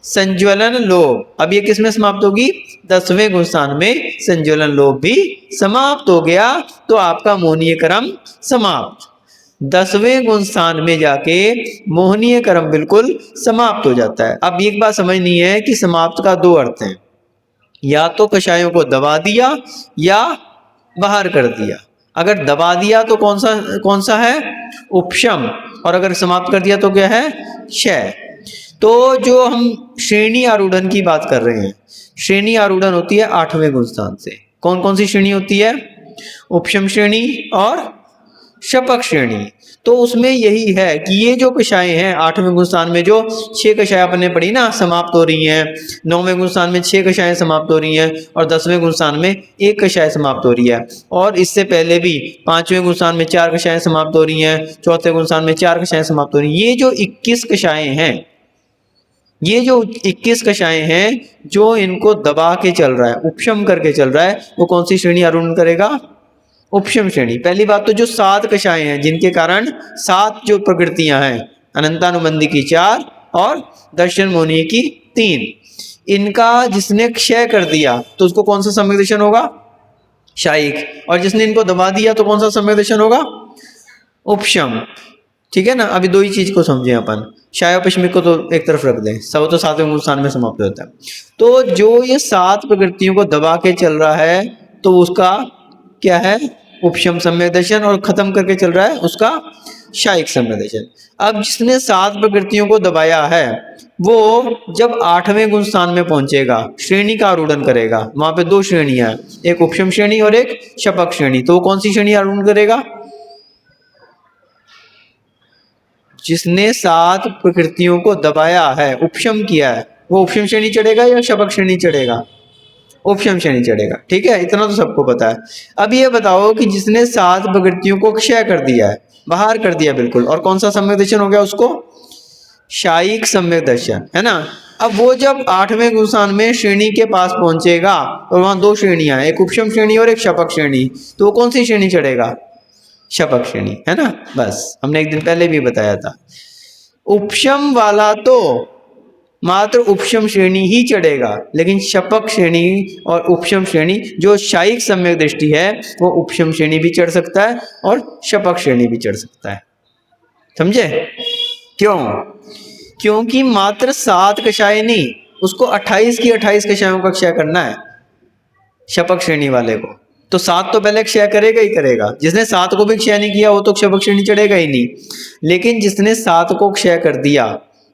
संज्वलन लोभ। अब ये किस में समाप्त होगी? 10वें गुणस्थान में संज्वलन लोभ भी समाप्त हो गया, तो आपका मोहनीय क्रम समाप्त। 10वें गुणस्थान में जाके मोहनीय क्रम बिल्कुल समाप्त हो जाता है। अब एक बात समझनी है कि समाप्त का 2 अर्थ हैं, या तो कषायों को दबा दिया या बाहर कर दिया। अगर दबा दिया तो कौन सा है? उपशम। और अगर समाप्त कर दिया तो क्या है? क्षय। तो जो हम श्रेणी आरूढ़न की बात कर रहे हैं, श्रेणी आरूढ़न होती है 8वें गुणस्थान से। कौन कौन सी श्रेणी होती है? उपशम श्रेणी और शपक श्रेणी। तो उसमें यही है कि ये जो कषाएं हैं 8वें गुणस्थान में, जो 6 कषाएं अपने पढ़ी ना समाप्त हो रही हैं, 9वें गुणस्थान में 6 कषाएं समाप्त हो रही हैं और 10वें गुणस्थान में 1 कषाय समाप्त हो रही है। और इससे पहले भी 5वें गुणस्थान में 4 कषाएं समाप्त हो रही हैं, चौथे गुणस्थान में 4 कषाएं समाप्त हो रही हैं। ये जो 21 कषाएं हैं, ये जो 21 कषाएं हैं, जो इनको दबा के चल रहा है, उपशम करके चल रहा है, वो कौन सी श्रेणी आरूढ़ करेगा? उपशम श्रेणी। पहली बात तो जो 7 कषाएं हैं, जिनके कारण 7 जो प्रकृतियां हैं, अनंतानुबंधी की 4 और दर्शन मोहनीय की 3, इनका जिसने क्षय कर दिया तो उसको कौन सा सम्यक दर्शन होगा? शायिक। और जिसने इनको दबा दिया तो कौन सा सम्यक दर्शन होगा? उपशम। ठीक है ना। अभी 2 ही चीज को समझे अपन, शायोपशमिक को तो एक तरफ रख दें, सब तो 7वें गुणस्थान में समाप्त होता है। तो जो ये 7 प्रकृतियों को दबा के चल रहा है, तो उसका क्या है? उपशम सम्यक दर्शन। और खत्म करके चल रहा है उसका शायिक सम्यक दर्शन। अब जिसने 7 प्रकृतियों को दबाया है, वो जब 8वें गुणस्थान में पहुंचेगा, श्रेणी का आरूढ़न करेगा। वहां पे 2 श्रेणियां हैं, एक उपशम श्रेणी और एक शपक श्रेणी। तो वो कौन सी श्रेणी आरूढ़न करेगा? जिसने 7 प्रकृतियों को दबाया है, उपशम किया है, वो उपशम श्रेणी चढ़ेगा या शपक श्रेणी चढ़ेगा? उपशम श्रेणी चढ़ेगा। ठीक है, इतना तो सबको पता है। अब ये बताओ कि जिसने 7 प्रकृतियों को क्षय कर दिया है, बाहर कर दिया बिल्कुल, और कौन सा सम्यक दर्शन हो गया उसको? शायिक सम्यक दर्शन, है ना। अब वो जब 8वें गुणस्थान में श्रेणी के पास पहुंचेगा, और वहां 2 श्रेणियां, एक उपशम श्रेणी और एक शपक श्रेणी, तो वो कौन सी श्रेणी चढ़ेगा? शपक श्रेणी, है ना। बस हमने एक दिन पहले भी बताया था। उपशम वाला तो मात्र उपशम श्रेणी ही चढ़ेगा, लेकिन शपक श्रेणी और उपशम श्रेणी जो शायिक सम्यक दृष्टि है, वो उपशम श्रेणी भी चढ़ सकता है और शपक श्रेणी भी चढ़ सकता है। समझे? क्यों? क्योंकि मात्र 7 कषाय नहीं, उसको 28 की 28 कषायों का क्षय करना है शपक श्रेणी वाले को। तो 7 तो पहले क्षय करेगा ही करेगा। जिसने 7 को भी क्षय नहीं किया, वो तो शपक श्रेणी चढ़ेगा ही नहीं। लेकिन जिसने 7 को क्षय कर दिया,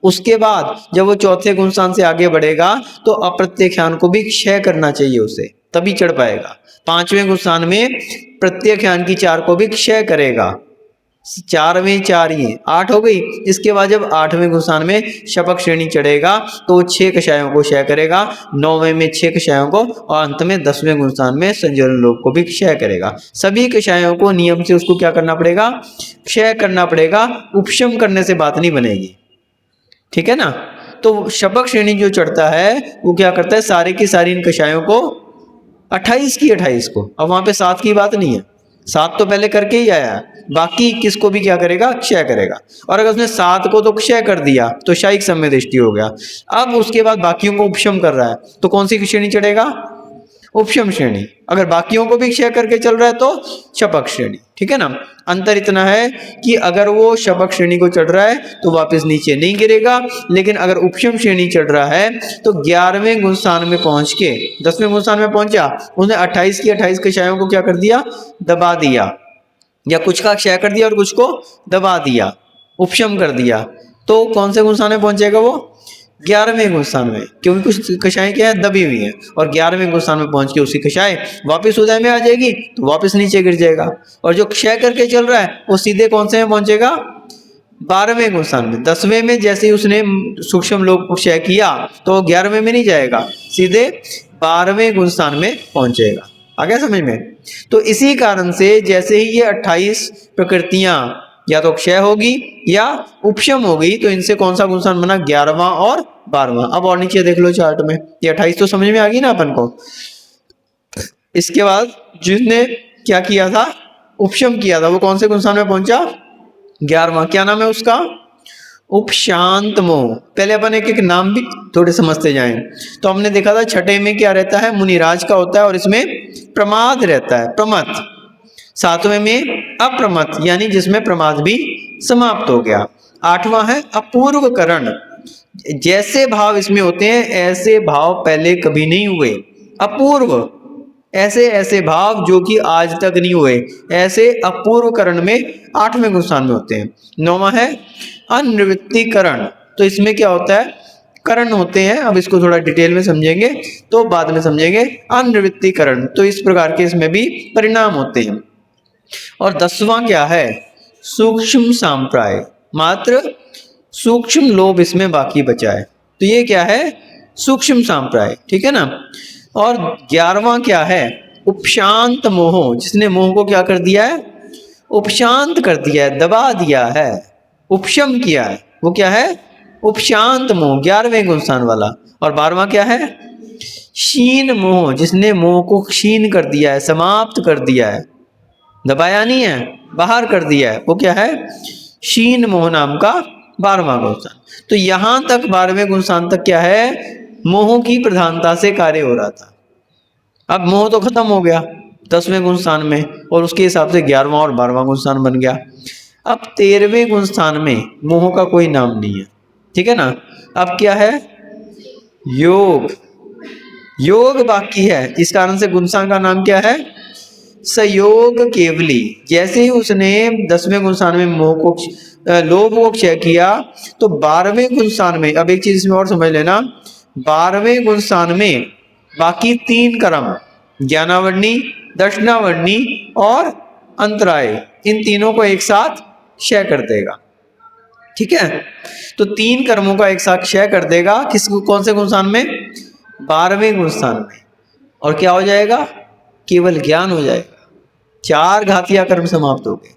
उसके बाद जब वो चौथे गुणस्थान से आगे बढ़ेगा, तो अप्रत्यक्षान को भी क्षय करना चाहिए उसे, तभी चढ़ पाएगा। 5वें गुणस्थान में प्रत्यक्षान की 4 को भी क्षय करेगा। 4 में 4 ही 8 हो गई। इसके बाद जब 8वें गुणस्थान में शपक श्रेणी चढ़ेगा, तो 6 कषायों को क्षय करेगा, 9वें में 6 कषायों को, और अंत में 10वें गुणस्थान में संज्वलन लोभ को भी क्षय करेगा। सभी कषायों को नियम से उसको क्या करना पड़ेगा? क्षय करना पड़ेगा। उपशम करने से बात नहीं बनेगी। ठीक है ना। तो शपक श्रेणी जो चढ़ता है वो क्या करता है, सारे की सारी इन कषायों को 28 की 28 को, अब वहां पे 7 की बात नहीं है, 7 तो पहले करके ही आया है, बाकी 21 को भी क्या करेगा, क्षय करेगा। और अगर उसने 7 को तो क्षय कर दिया तो शायिक समय दृष्टि हो गया। अब उसके बाद बाकियों को उपशम कर रहा है तो कौन सी श्रेणी चढ़ेगा, उपशम श्रेणी। अगर बाकियों को भी क्षय करके चल रहा है तो शपक श्रेणी। ठीक है ना। अंतर इतना है कि अगर वो शपक श्रेणी को चढ़ रहा है तो वापस नीचे नहीं गिरेगा, लेकिन अगर उपशम श्रेणी चढ़ रहा है तो 11वें गुणस्थान में पहुंच के 10वें गुणस्थान में पहुंचा, उसने 28 की 28 कक्षाओं को क्या कर दिया, दबा दिया, या कुछ का क्षय कर दिया और कुछ को दबा दिया, उपशम कर दिया। तो कौन से गुणस्थान में पहुंचेगा वो, 11वें गुणस्थान में, क्योंकि कुछ कक्षाएं क्या है, दबी हुई हैं, और 11वें गुणस्थान में पहुंच के उसकी कक्षाएं वापस उदय में आ जाएगी तो वापस नीचे गिर जाएगा। और जो क्षय करके चल रहा है वो सीधे कौन से में पहुंचेगा, 12वें गुणस्थान में। 10वें में जैसे ही उसने सूक्ष्म लोक को क्षय किया तो 11वें में नहीं जाएगा, सीधे 12वें गुणस्थान में पहुंचेगा। आ गया समझ में। तो इसी कारण से जैसे ही ये 28 प्रकृतियां या तो क्षय होगी या उपशम होगी तो इनसे कौन सा गुणस्थान बना, 11वां और 12वां। अब और नीचे देख लो चार्ट में, ये 28 तो समझ में आ गई ना अपन को। इसके बाद जिसने क्या किया था, उपशम किया था, वो कौन से गुणस्थान में पहुंचा, 11वां। क्या नाम है उसका, उपशांत मोह। पहले अपन एक एक नाम भी थोड़े समझते जाएं। तो हमने देखा था छठे में क्या रहता है, मुनिराज का होता है और इसमें प्रमाद रहता है, प्रमथ। 7वें में अप्रमथ, यानी जिसमें प्रमाद भी समाप्त हो गया। 8वां है अपूर्व करण, जैसे भाव इसमें होते हैं ऐसे भाव पहले कभी नहीं हुए। अपूर्व, ऐसे ऐसे भाव जो कि आज तक नहीं हुए, ऐसे अपूर्व करण में 8वें गुणस्थान में होते हैं। 9वां है अनिवृत्तिकरण, तो इसमें क्या होता है, करण होते हैं, अब इसको थोड़ा डिटेल में समझेंगे तो बाद में समझेंगे। अनिवृत्तिकरण, तो इस प्रकार के इसमें भी परिणाम होते हैं। और 10वां क्या है, सूक्ष्म सांप्राय, मात्र सूक्ष्म लोभ इसमें बाकी बचा है, तो ये क्या है, सूक्ष्म सांप्राय। ठीक है ना। और 11वां क्या है, उपशांत मोह, जिसने मोह को क्या कर दिया है, उपशांत कर दिया है, दबा दिया है, उपशम किया है, वो क्या है, उपशांत मोह, 11वें गुणस्थान वाला। और 12वां क्या है, क्षीण मोह, जिसने मोह को क्षीण कर दिया है, समाप्त कर दिया है, दबाया नहीं है, बाहर कर दिया है, वो क्या है, क्षीण मोह नाम का 12वां गुणस्थान। तो यहां तक 12वें गुणस्थान तक क्या है, मोह की प्रधानता से कार्य हो रहा था। अब मोह तो खत्म हो गया 10वें गुणस्थान में, और उसके हिसाब से 11वां और 12वां गुणस्थान बन गया। अब 13वें गुणस्थान में मोह का कोई नाम नहीं है। ठीक है ना। अब क्या है, योग, योग बाकी है, इस कारण से गुणस्थान का नाम क्या है, सयोग केवली। जैसे ही उसने 10वें गुणस्थान में मोह को लोभ को क्षय किया तो 12वें गुणस्थान में, अब एक चीज इसमें और समझ लेना, 12वें गुणस्थान में बाकी 3 कर्म, ज्ञानावरणी, दर्शनावरणी और अंतराय, इन तीनों को एक साथ क्षय कर देगा। ठीक है। तो 3 कर्मों का एक साथ क्षय कर देगा, किस कौन से गुणस्थान में, 12वें गुणस्थान में। और क्या हो जाएगा, केवल ज्ञान हो जाएगा। 4 घातिया कर्म समाप्त हो गए।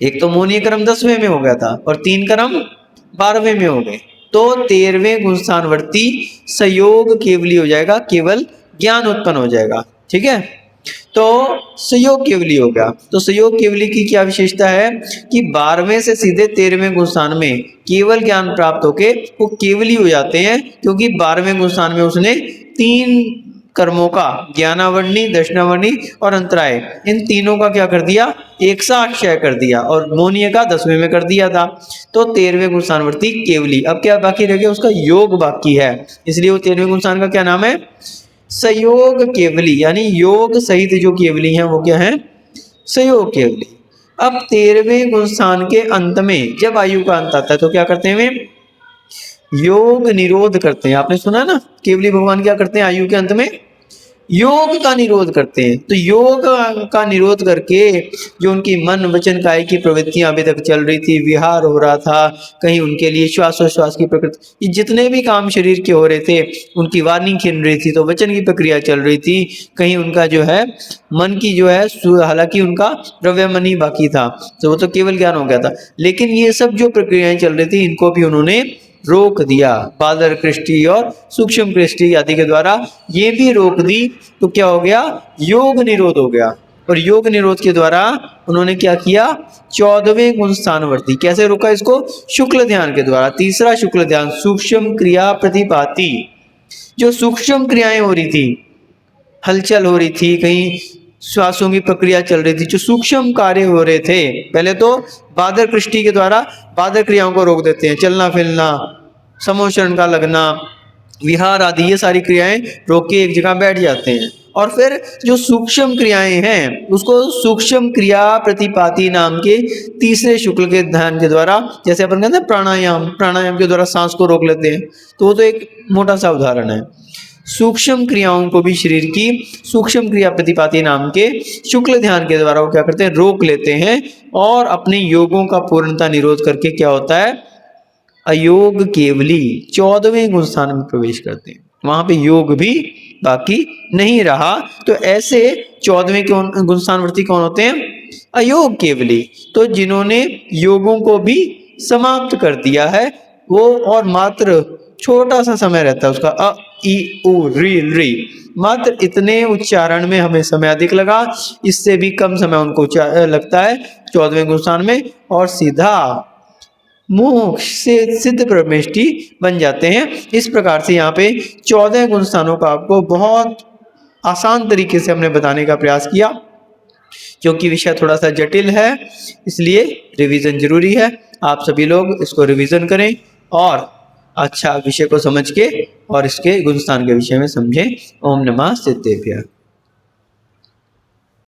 एक तो मोहनीय कर्म 10वें में हो गया था और 3 कर्म 12वें में हो गए। तो 13वें गुणस्थानवर्ती सयोग केवली हो जाएगा, केवल ज्ञान उत्पन्न हो जाएगा। ठीक है। तो सयोग केवली हो गया। तो सयोग केवली की क्या विशेषता है कि 12वें से सीधे 13वें गुणस्थान में केवल ज्ञान प्राप्त होके वो केवली हो जाते हैं, क्योंकि 12वें गुणस्थान में उसने 3 कर्मों का, ज्ञानावरणी, दर्शनावरणी और अंतराय, इन तीनों का क्या कर दिया, एक साथ क्षय कर दिया, और मोहनीय का 10वें में कर दिया था। तो 13वें गुणस्थानवर्ती केवली। अब क्या बाकी रह गया, उसका योग बाकी है, इसलिए वो 13वें गुणस्थान का क्या नाम है, सयोग केवली, यानी योग सहित जो केवली हैं वो क्या है, सयोग केवली। अब 13वें गुणस्थान के अंत में जब आयु का अंत आता है तो क्या करते हैं, वे योग निरोध करते हैं। आपने सुना ना, केवली भगवान क्या करते हैं आयु के अंत में, योग का निरोध करते हैं। तो योग का निरोध करके जो उनकी मन वचन काया की प्रवृत्तियां अभी तक चल रही थी, विहार हो रहा था, कहीं उनके लिए श्वासोश्वास की प्रकृति, ये जितने भी काम शरीर के हो रहे थे, उनकी वाणी खिन रही थी, तो वचन की प्रक्रिया चल रही थी, कहीं उनका जो है मन की जो है, हालांकि उनका द्रव्य मन ही बाकी था, तो वो तो केवल ज्ञान हो गया था, लेकिन ये सब जो प्रक्रियाएं चल रही थी इनको भी उन्होंने रोक दिया, बादर कृष्टि और सूक्ष्म कृष्टि आदि के द्वारा ये भी रोक दी, तो क्या हो गया, योग निरोध हो गया। और योग निरोध के द्वारा उन्होंने क्या किया, 14वें गुण स्थानवर्ती, कैसे रोका इसको, शुक्ल ध्यान के द्वारा। तीसरा शुक्ल ध्यान, सूक्ष्म क्रिया प्रतिपाती, जो सूक्ष्म क्रियाएं हो रही थी, हलचल हो रही थी, कहीं श्वासों की प्रक्रिया चल रही थी, जो सूक्ष्म कार्य हो रहे थे, पहले तो बादर कृष्टि के द्वारा बादर क्रियाओं को रोक देते हैं, चलना फिरना, समोषण का लगना, विहार आदि, ये सारी क्रियाएं रोक के एक जगह बैठ जाते हैं। और फिर जो सूक्ष्म क्रियाएं हैं उसको सूक्ष्म क्रिया प्रतिपाती नाम के तीसरे शुक्ल के ध्यान के द्वारा, जैसे अपन कहते हैं प्राणायाम, प्राणायाम के द्वारा सांस को रोक लेते हैं, तो वो तो एक मोटा सा उदाहरण है। सूक्ष्म क्रियाओं को भी शरीर की सूक्ष्म क्रिया प्रतिपाती नाम के शुक्ल ध्यान के द्वारा वो क्या करते हैं, रोक लेते हैं, और अपने योगों का पूर्णता निरोध करके क्या होता है, अयोग केवली 14वें गुण स्थान में प्रवेश करते हैं। वहां पे योग भी बाकी नहीं रहा। तो ऐसे 14वें गुण स्थानवर्ती कौन होते हैं, अयोग केवली। तो जिन्होंने योगों को भी समाप्त कर दिया है वो, और मात्र छोटा सा समय रहता है उसका, अ ई उ री, मात्र इतने उच्चारण में हमें समय अधिक लगा, इससे भी कम समय उनको लगता है 14वें गुण स्थान में, और सीधा मोक्ष से सिद्ध परमेष्टि बन जाते हैं। इस प्रकार से यहाँ पे 14 गुण स्थानों का आपको बहुत आसान तरीके से हमने बताने का प्रयास किया, क्योंकि विषय थोड़ा सा जटिल है, इसलिए रिवीजन जरूरी है। आप सभी लोग इसको रिवीजन करें और अच्छा विषय को समझ के और इसके गुण स्थान के विषय में समझें। ओम नमः सिद्धेभ्यः।